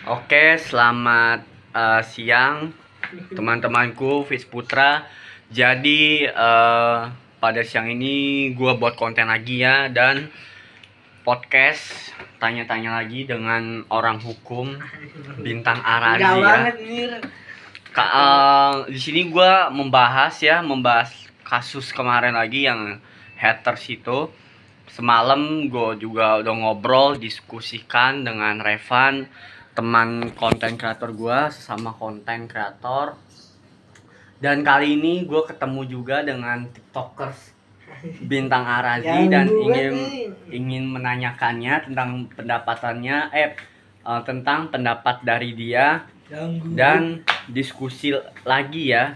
Oke, selamat siang teman-temanku Fis Putra. Jadi pada siang ini gue buat konten lagi ya, dan podcast tanya-tanya lagi dengan orang hukum Bintang Arazi ya. Di sini gue membahas kasus kemarin lagi yang haters itu. Semalam gue juga udah ngobrol, diskusikan dengan Revan, teman konten kreator gue, sesama konten kreator. Dan kali ini gue ketemu juga dengan tiktokers Bintang Arazi dan ingin menanyakannya tentang pendapatannya, tentang pendapat dari dia, dan diskusi lagi ya.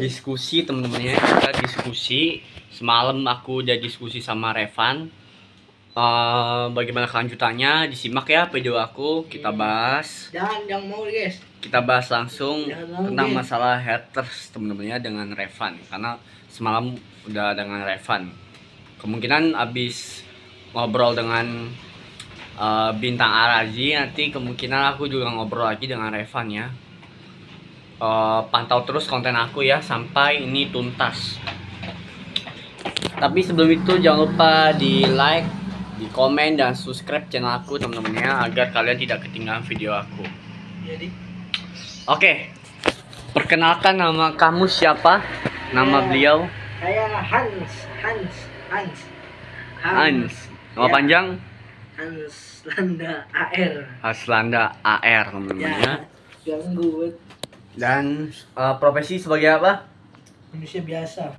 Diskusi temen-temennya, kita diskusi. Semalam aku udah diskusi sama Revan. Bagaimana kelanjutannya, disimak ya video aku, kita bahas. Jangan mau guys. Kita bahas langsung tentang masalah haters temen-temennya dengan Revan, karena semalam udah dengan Revan. Kemungkinan abis ngobrol dengan Bintang Arazi, nanti kemungkinan aku juga ngobrol lagi dengan Revan ya. Pantau terus konten aku ya sampai ini tuntas. Tapi sebelum itu jangan lupa di like, di komen, dan subscribe channel aku teman-temannya, agar kalian tidak ketinggalan video aku. Oke, perkenalkan nama kamu siapa? Nama beliau? Saya Hans. Nama panjang? Haslanda AR. Haslanda AR teman-temannya. Ganggu. Dan profesi sebagai apa? Manusia biasa.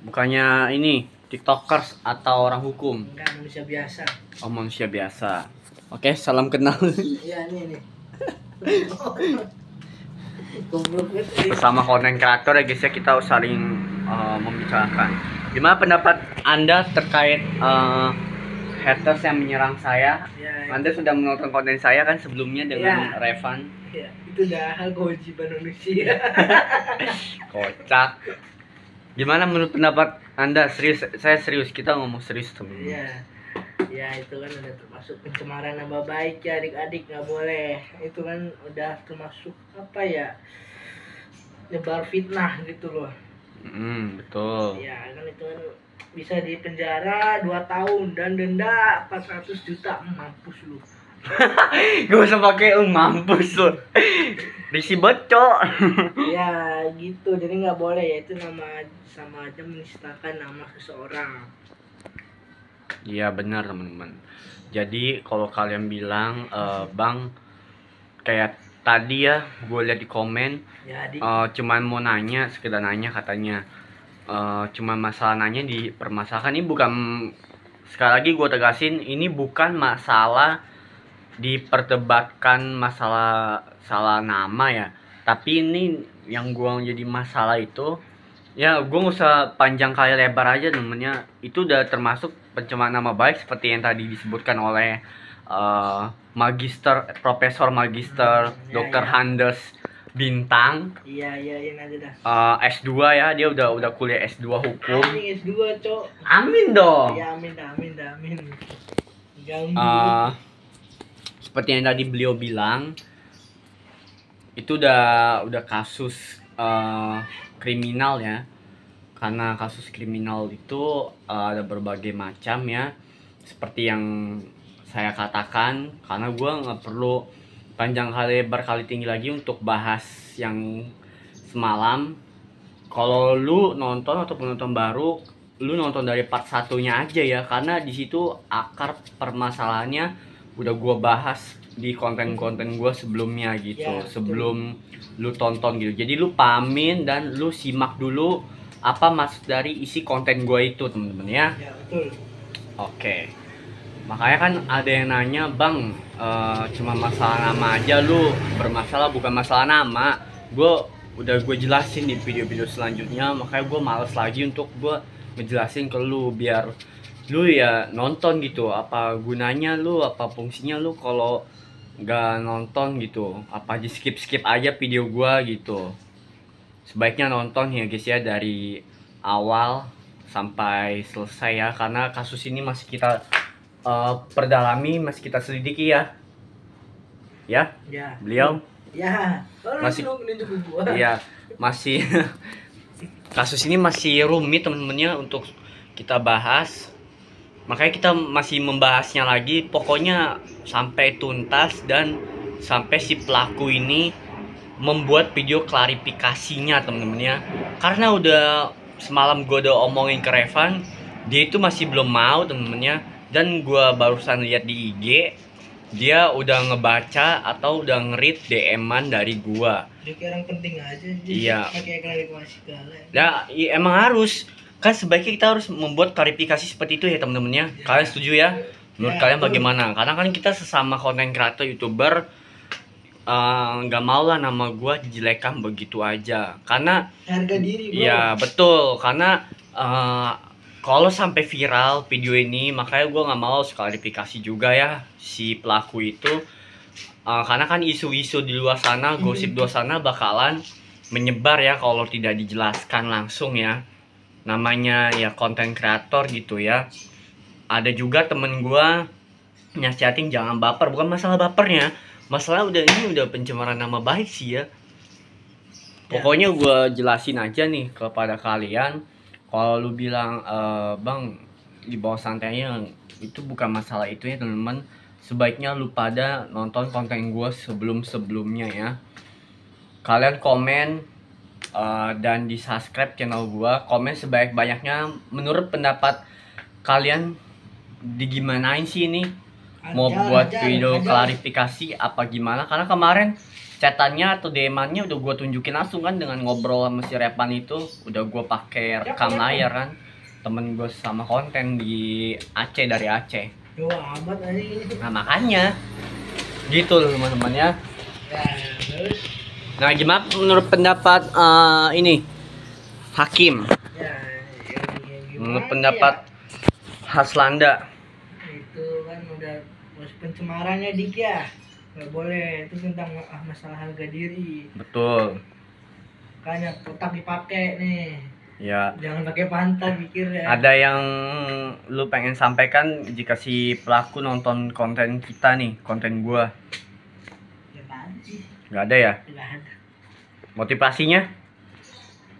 Bukannya ini tiktokers atau orang hukum? Enggak, manusia biasa. Oh, manusia biasa. Oke, salam kenal. Iya, ini. Bersama konten kreator ya guys ya, kita saling membicarakan. Gimana pendapat Anda terkait haters yang menyerang saya? Ya, Anda sudah menonton konten saya kan sebelumnya dengan ya. Revan? Ya, itu udah hal kewajiban manusia. Kocak. Gimana menurut pendapat Anda? Serius, saya serius, kita ngomong serius teman. Iya. Ya, itu kan udah termasuk pencemaran nama baik ya adik-adik, nggak boleh. Itu kan udah termasuk apa ya? Nyebar fitnah gitu loh. Betul. Ya, kan itu kan bisa dipenjara 2 tahun dan denda 400 juta. Mampus lu. Gak usah pakai mampus lo. Risi bocok. Ya gitu, jadi nggak boleh ya, itu nama sama aja menistakan nama seseorang. Iya benar teman-teman. Jadi kalau kalian bilang bang, kayak tadi ya gue lihat di komen Ya, cuman mau nanya, sekedar nanya katanya, cuman masalah nanya dipermasalahkan. Ini bukan, sekali lagi gue tegasin, ini bukan masalah diperdebatkan masalah salah nama ya, tapi ini yang gue jadi masalah itu ya, gue nggak usah panjang kali lebar aja namanya, itu udah termasuk pencemaran nama baik seperti yang tadi disebutkan oleh Profesor Magister Dr. Handes Bintang. Iya nanti dah. S2 ya, dia udah kuliah S2 hukum. Amin S2 cok. Amin dong. Ya amin. Ganggu. Seperti yang tadi beliau bilang, itu udah kasus kriminal ya. Karena kasus kriminal itu ada berbagai macam ya, seperti yang saya katakan. Karena gue nggak perlu panjang kali berkali tinggi lagi untuk bahas yang semalam. Kalau lu nonton atau penonton baru, lu nonton dari part satunya aja ya, karena di situ akar permasalahannya udah gue bahas di konten-konten gue sebelumnya gitu ya, sebelum lu tonton gitu. Jadi lu pahamin dan lu simak dulu apa maksud dari isi konten gue itu temen-temen ya. Ya betul. Oke. Makanya kan ada yang nanya, bang, cuma masalah nama aja lu bermasalah, bukan masalah nama. Gue jelasin di video-video selanjutnya, makanya gue males lagi untuk gue ngejelasin ke lu, biar lu ya nonton gitu. Apa gunanya lu, apa fungsinya lu kalau nggak nonton gitu? Apa di skip aja video gue gitu? Sebaiknya nonton ya guys ya, dari awal sampai selesai ya, karena kasus ini masih kita perdalami, masih kita selidiki ya. Ya, Ya. beliau Ya. Masih- nunjuk ke gua. ya masih kasus ini masih rumit temen-temennya untuk kita bahas. Makanya kita masih membahasnya lagi, pokoknya sampai tuntas dan sampai si pelaku ini membuat video klarifikasinya temen-temen ya. Karena udah semalam gue udah omongin ke Revan, dia itu masih belum mau temen-temen ya. Dan gue barusan lihat di IG, dia udah ngebaca atau udah nge-read DM-an dari gue. Dia kayak orang penting aja. Iya. Pakai klarifikasi segala. Ya, emang harus. Kan sebaiknya kita harus membuat klarifikasi seperti itu ya temen-temen ya. Kalian setuju ya? Menurut Ya, kalian betul. bagaimana? Karena kan kita sesama konten kreator YouTuber, nggak mau lah nama gue dijelekan begitu aja. Karena Harga diri, bro. ya betul, karena kalau sampai viral video ini, makanya gue nggak mau klarifikasi juga ya si pelaku itu. Karena kan isu-isu di luar sana, gosip di luar sana bakalan menyebar ya kalau tidak dijelaskan langsung ya. Namanya ya konten kreator gitu ya. Ada juga temen gue nasihatin jangan baper, bukan masalah bapernya, masalah ini udah pencemaran nama baik sih ya. Pokoknya gue jelasin aja nih kepada kalian, kalau lu bilang bang di bawah santainya, itu bukan masalah itu ya teman-teman. Sebaiknya lu pada nonton konten gue sebelum-sebelumnya ya. Kalian komen dan di subscribe channel gue, komen sebanyak-banyaknya menurut pendapat kalian digimanain sih ini, mau buat video klarifikasi apa gimana. Karena kemarin chatannya atau DM-annya udah gue tunjukin langsung kan, dengan ngobrol sama si Repan itu udah gue pakai rekam layar kan, temen gue sama konten di Aceh, dari Aceh. Wah, amat ini. Nah makanya gitu teman-teman ya. Ya, terus Nah gimana menurut pendapat ini hakim, ya yang menurut gimana pendapat Haslanda? itu kan udah pencemarannya dik ya, nggak boleh. Itu tentang masalah harga diri, Betul makanya otak dipakai nih, ya. jangan pakai pantat pikir ya. Ada yang lu pengen sampaikan jika si pelaku nonton konten kita nih, konten gua? Ya tadi Nggak ada ya nggak ada. motivasinya?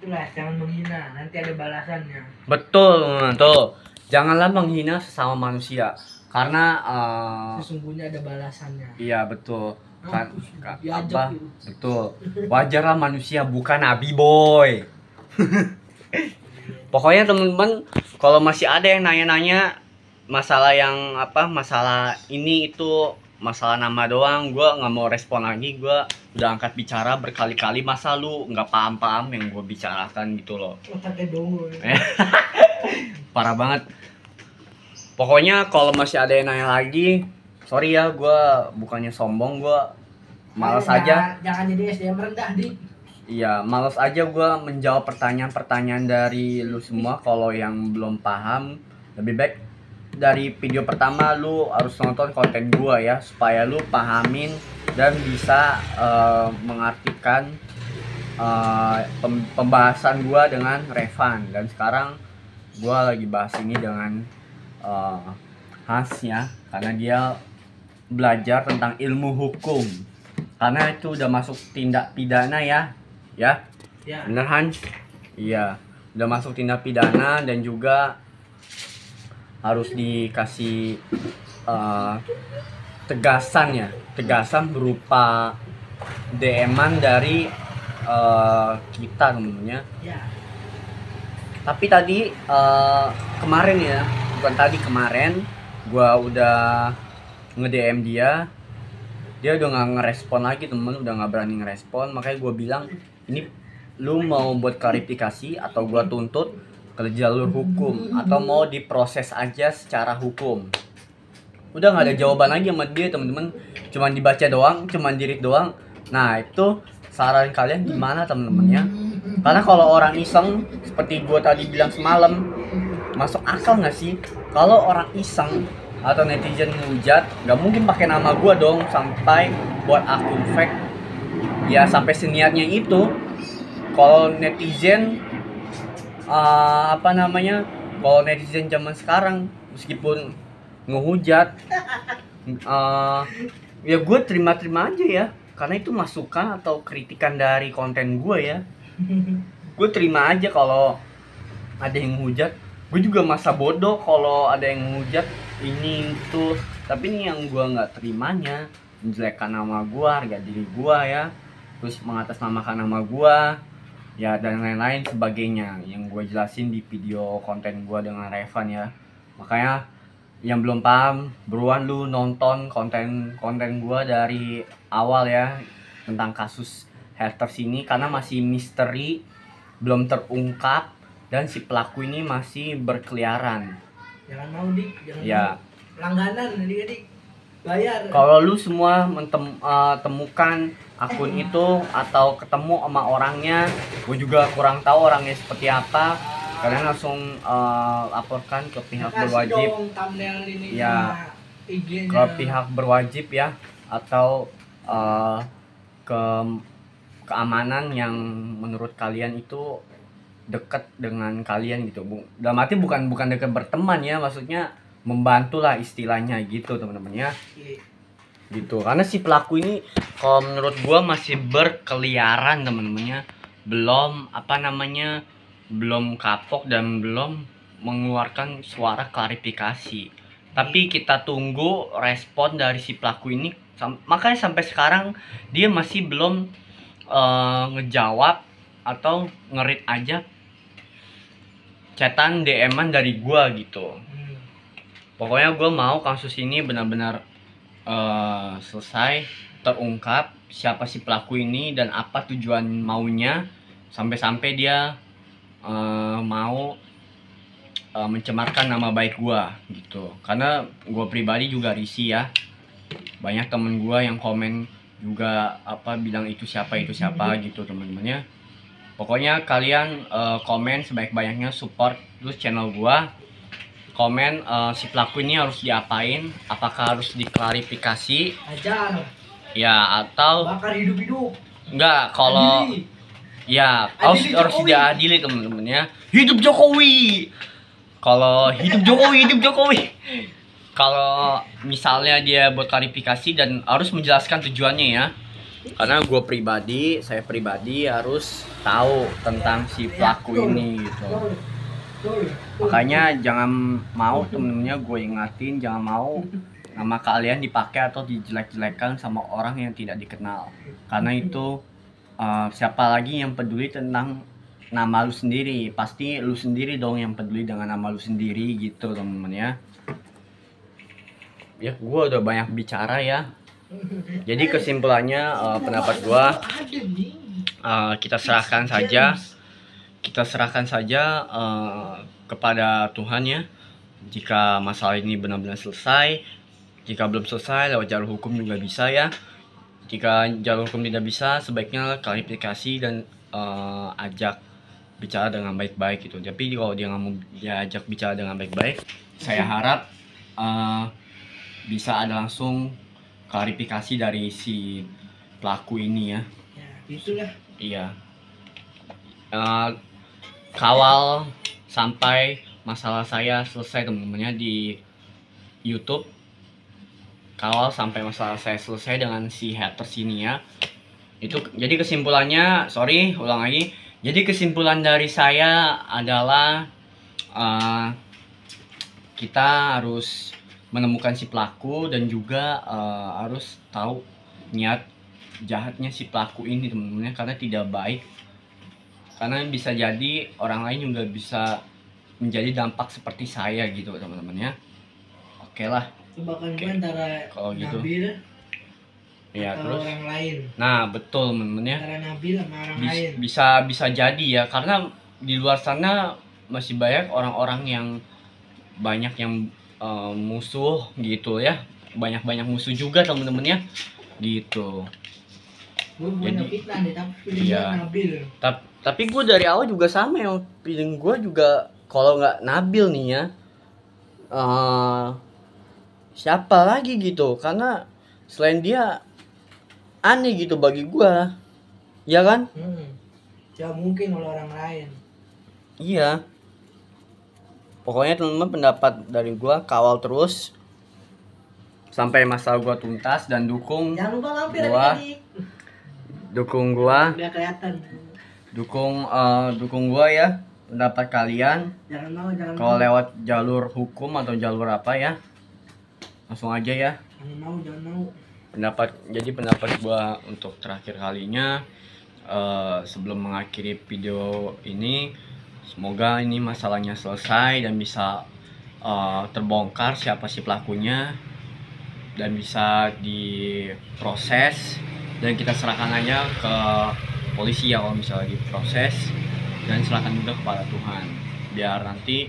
Itulah, jangan menghina, nanti ada balasannya. Betul tuh, janganlah menghina sesama manusia, karena Sesungguhnya ada balasannya. iya betul kan, Diajak apa gitu. betul, wajarlah manusia bukan nabi boy. Pokoknya teman-teman, kalau masih ada yang nanya-nanya masalah yang apa, masalah ini itu, masalah nama doang, gue nggak mau respon lagi. Gue udah angkat bicara berkali-kali, masa lu nggak paham-paham yang gue bicarakan gitu loh. Otaknya dongo. Parah banget. Pokoknya kalau masih ada yang nanya lagi, sorry ya, gue bukannya sombong, gue malas aja. Jangan jadi SDM rendah dik. Iya, males aja gue menjawab pertanyaan-pertanyaan dari lu semua. Kalau yang belum paham, lebih baik dari video pertama lu harus nonton konten gue ya, supaya lu pahamin dan bisa mengartikan pembahasan gue dengan Revan. Dan sekarang gue lagi bahas ini dengan Has ya, karena dia belajar tentang ilmu hukum, karena itu udah masuk tindak pidana ya. Ya, Ya. bener Hans? Iya, udah masuk tindak pidana dan juga harus dikasih tegasan ya, tegasan berupa DM-an dari kita temennya. Ya. Tapi tadi kemarin ya, bukan tadi, kemarin gua udah nge-DM dia udah nggak ngerespon lagi temen, udah nggak berani ngerespon. Makanya gua bilang, ini lu mau buat klarifikasi atau gua tuntut ke jalur hukum, atau mau diproses aja secara hukum? Udah nggak ada jawaban lagi sama dia temen-temen, cuman dibaca doang, cuman di-read doang. Nah itu saran kalian gimana temen-temen ya? Karena kalau orang iseng seperti gua tadi bilang semalam, masuk akal nggak sih kalau orang iseng atau netizen ngehujat? Nggak mungkin pakai nama gua dong, sampai buat akun fake ya, sampai seniatnya itu. Kalau netizen apa namanya, kalau netizen zaman sekarang, meskipun ngehujat. Ya gue terima-terima aja ya, karena itu masukan atau kritikan dari konten gue ya. Gue terima aja kalau ada yang ngehujat. Gue juga masa bodoh kalau ada yang ngehujat ini itu. Tapi ini yang gue nggak terimanya, menjelekkan nama gue, harga diri gue ya, terus mengatasnamakan nama gue ya, dan lain-lain sebagainya yang gue jelasin di video konten gue dengan Revan ya. Makanya yang belum paham, buruan lu nonton konten gue dari awal ya, tentang kasus haters ini, karena masih misteri, belum terungkap, dan si pelaku ini masih berkeliaran. Jangan mau dik, jangan Ya. mau. Langganan adik-adik, bayar. Kalau lu semua temukan akun itu atau ketemu sama orangnya, gue juga kurang tahu orangnya seperti apa, kalian langsung laporkan ke pihak Kasih berwajib dong thumbnail ini ya, sama IG-nya. ke pihak berwajib ya, atau ke keamanan yang menurut kalian itu dekat dengan kalian gitu. Dalam arti bukan dekat berteman ya, maksudnya membantulah istilahnya gitu teman-teman ya. Gitu, karena si pelaku ini kalau menurut gua masih berkeliaran teman-temannya, belum belum kapok dan belum mengeluarkan suara klarifikasi. Tapi kita tunggu respon dari si pelaku ini, makanya sampai sekarang dia masih belum ngejawab atau ngerit aja chatan DM-an dari gua gitu. Pokoknya gua mau kasus ini benar-benar selesai, terungkap siapa si pelaku ini dan apa tujuan maunya, sampai dia mau mencemarkan nama baik gua gitu. Karena gua pribadi juga risih ya, banyak temen gua yang komen juga bilang itu siapa gitu teman-temannya. Pokoknya kalian komen sebaik-banyaknya, support terus channel gua. Komen si pelaku ini harus diapain, apakah harus diklarifikasi ajar ya, atau bakar hidup-hidup. enggak, kalau Adili. Ya Adili harus Jokowi. diadili teman-teman ya. Hidup Jokowi. Kalau hidup Jokowi. Kalau misalnya dia buat klarifikasi dan harus menjelaskan tujuannya ya. Karena saya pribadi harus tahu tentang si pelaku ini gitu. Makanya jangan mau temennya gue ingatin, jangan mau nama kalian dipakai atau dijelek-jelekan sama orang yang tidak dikenal. Karena itu siapa lagi yang peduli tentang nama lu sendiri? Pasti lu sendiri dong yang peduli dengan nama lu sendiri gitu temen-temen ya. Ya gue udah banyak bicara ya. Jadi kesimpulannya pendapat gue kita serahkan saja kepada Tuhan ya. Jika masalah ini benar-benar selesai, jika belum selesai lewat jalur hukum juga bisa ya. Jika jalur hukum tidak bisa, sebaiknya klarifikasi dan ajak bicara dengan baik-baik gitu. Tapi kalau dia nggak mau diajak bicara dengan baik-baik, saya harap bisa ada langsung klarifikasi dari si pelaku ini ya. Ya, itulah. Iya. Kawal sampai masalah saya selesai teman-temannya di YouTube. Kawal sampai masalah saya selesai dengan si haters ini ya. Itu jadi kesimpulannya, ulang lagi. Jadi kesimpulan dari saya adalah kita harus menemukan si pelaku dan juga harus tahu niat jahatnya si pelaku ini teman-teman, karena tidak baik. Karena bisa jadi orang lain juga bisa menjadi dampak seperti saya gitu teman-teman ya. Oke lah. Tebakan gue antara kalau gitu. Nabil ya, atau terus orang lain. Nah betul teman-teman ya. Antara Nabil sama orang lain. Bisa jadi ya, karena di luar sana masih banyak orang-orang yang musuh gitu ya. Banyak musuh juga teman-teman ya. Gitu. Gue banyak fitnah nih, tapi pilih Iya. Nabil. Tapi gue dari awal juga sama ya, pilih gue juga kalau nggak Nabil nih ya, siapa lagi gitu, karena selain dia aneh gitu bagi gue, ya kan? Ya mungkin oleh orang lain. Iya. Pokoknya teman-teman, pendapat dari gue, kawal terus sampai masalah gua tuntas dan dukung Jangan lupa mampir Gua- adik-adik. dukung gua Biar kelihatan. dukung gua ya pendapat kalian. Jangan Kalau mau. lewat jalur hukum atau jalur apa ya, langsung aja ya. Jangan mau. Pendapat gua untuk terakhir kalinya, sebelum mengakhiri video ini, semoga ini masalahnya selesai dan bisa terbongkar siapa sih pelakunya dan bisa diproses dan kita serahkan aja ke polisi ya kalau misalnya diproses, dan serahkan juga kepada Tuhan biar nanti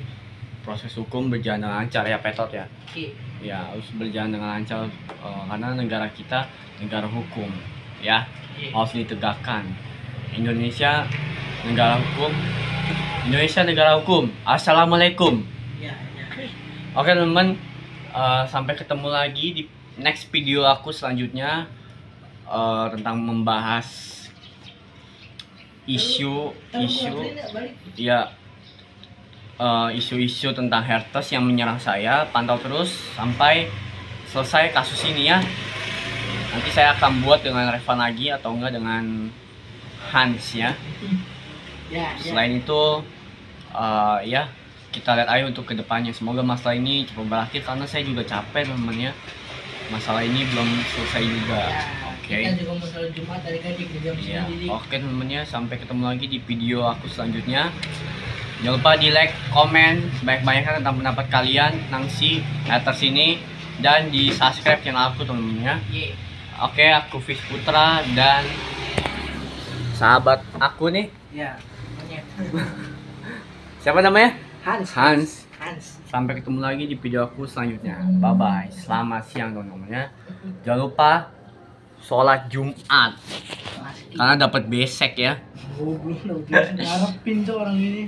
proses hukum berjalan dengan lancar ya Petot ya. Oke. Ya harus berjalan dengan lancar, karena negara kita negara hukum ya, harus ditegakkan. Indonesia negara hukum. Assalamualaikum. Ya. Oke teman-teman, sampai ketemu lagi di next video aku selanjutnya, tentang membahas isu ya, isu-isu tentang haters yang menyerang saya. Pantau terus sampai selesai kasus ini ya. Nanti saya akan buat dengan Revan lagi atau enggak dengan Hans ya. Ya. Selain itu ya kita lihat aja untuk kedepannya. Semoga masalah ini cepat berakhir karena saya juga capek teman-teman ya. Masalah ini belum selesai juga. Oke. Kita juga mau sholat Jumat adik-adik di jam Ya, 9 jadi. oke teman-teman ya, sampai ketemu lagi di video aku selanjutnya. Jangan lupa di like, komen sebanyak-banyaknya tentang pendapat kalian tentang si haters ini, dan di subscribe channel aku teman-teman ya. Ye. Oke, aku Fis Putra dan sahabat aku nih. Ya. Namanya Siapa namanya? Hans. Sampai ketemu lagi di video aku selanjutnya. Bye bye. Selamat siang teman-teman ya. Jangan lupa sholat Jumat Pasti. karena dapat besek ya. Goblok, udah ngarepin tuh orang ini.